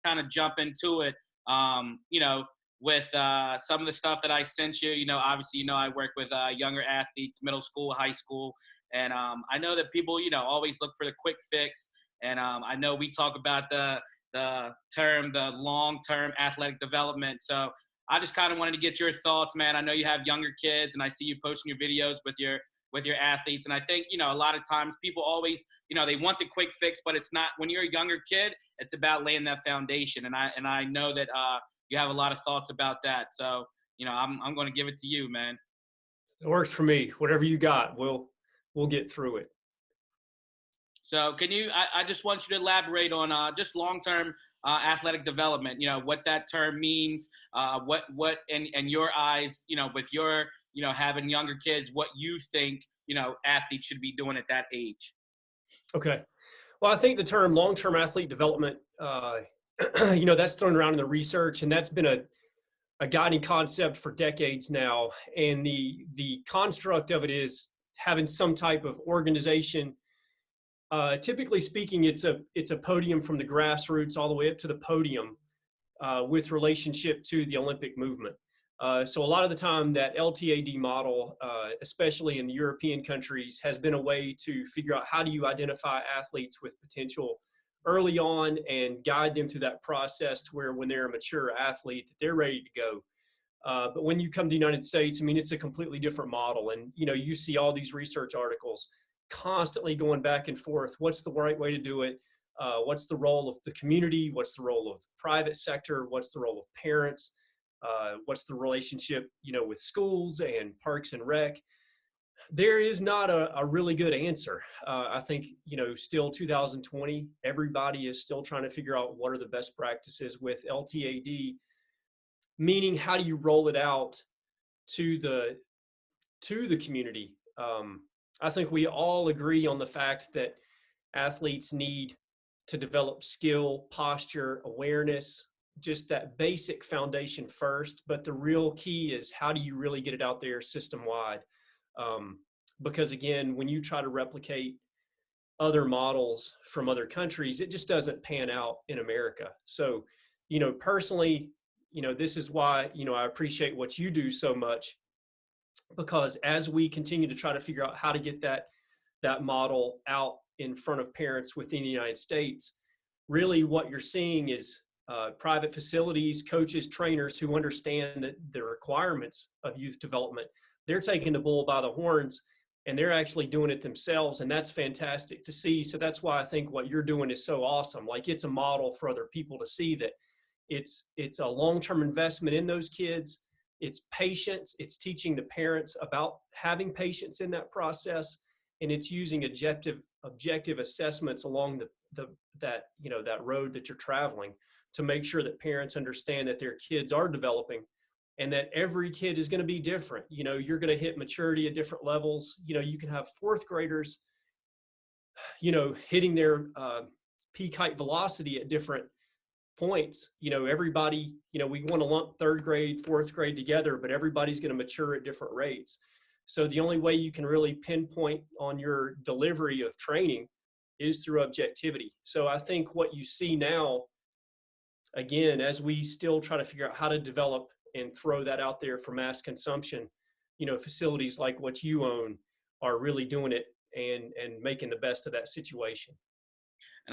kind of jump into it, you know, with some of the stuff that I sent you. You know, obviously, you know, I work with younger athletes, middle school, high school. And I know that people, you know, always look for the quick fix. And I know we talk about the long-term athletic development. So I just kind of wanted to get your thoughts, man. I know you have younger kids, and I see you posting your videos with your athletes. And I think, you know, a lot of times people always, you know, they want the quick fix, but it's not. When you're a younger kid, it's about laying that foundation. And I know that you have a lot of thoughts about that. So, you know, I'm going to give it to you, man. It works for me. Whatever you got, we'll get through it. So can you, I just want you to elaborate on just long-term athletic development, you know, what that term means, what in your eyes, you know, with your, you know, having younger kids, what you think, you know, athletes should be doing at that age. Okay. Well, I think the term long-term athlete development, you know, that's thrown around in the research, and that's been a guiding concept for decades now. And the construct of it is having some type of organization. Typically speaking, it's a podium from the grassroots all the way up to the podium with relationship to the Olympic movement. So a lot of the time that LTAD model, especially in the European countries, has been a way to figure out how do you identify athletes with potential early on and guide them through that process to where when they're a mature athlete, that they're ready to go. But when you come to the United States, I mean, it's a completely different model. And, you know, you see all these research articles constantly going back and forth. What's the right way to do it? What's the role of the community? What's the role of private sector? What's the role of parents? What's the relationship, you know, with schools and parks and rec? There is not a really good answer. I think, you know, still 2020, everybody is still trying to figure out what are the best practices with LTAD, meaning how do you roll it out to the community? I think we all agree on the fact that athletes need to develop skill, posture, awareness, just that basic foundation first. But the real key is how do you really get it out there system-wide? Because again, when you try to replicate other models from other countries, it just doesn't pan out in America. So, you know, personally, you know, this is why, you know, I appreciate what you do so much, because as we continue to try to figure out how to get that model out in front of parents within the United States, really what you're seeing is private facilities, coaches, trainers who understand that the requirements of youth development, they're taking the bull by the horns and they're actually doing it themselves. And that's fantastic to see. So that's why I think what you're doing is so awesome. Like, it's a model for other people to see that it's a long-term investment in those kids. It's patience. It's teaching the parents about having patience in that process. And it's using objective assessments along that road that you're traveling to make sure that parents understand that their kids are developing and that every kid is going to be different. You know, you're going to hit maturity at different levels. You know, you can have fourth graders, you know, hitting their peak height velocity at different points. You know, everybody, you know, we want to lump third grade, fourth grade together, but everybody's going to mature at different rates. So the only way you can really pinpoint on your delivery of training is through objectivity. So I think what you see now, again, as we still try to figure out how to develop and throw that out there for mass consumption, you know, facilities like what you own are really doing it and making the best of that situation.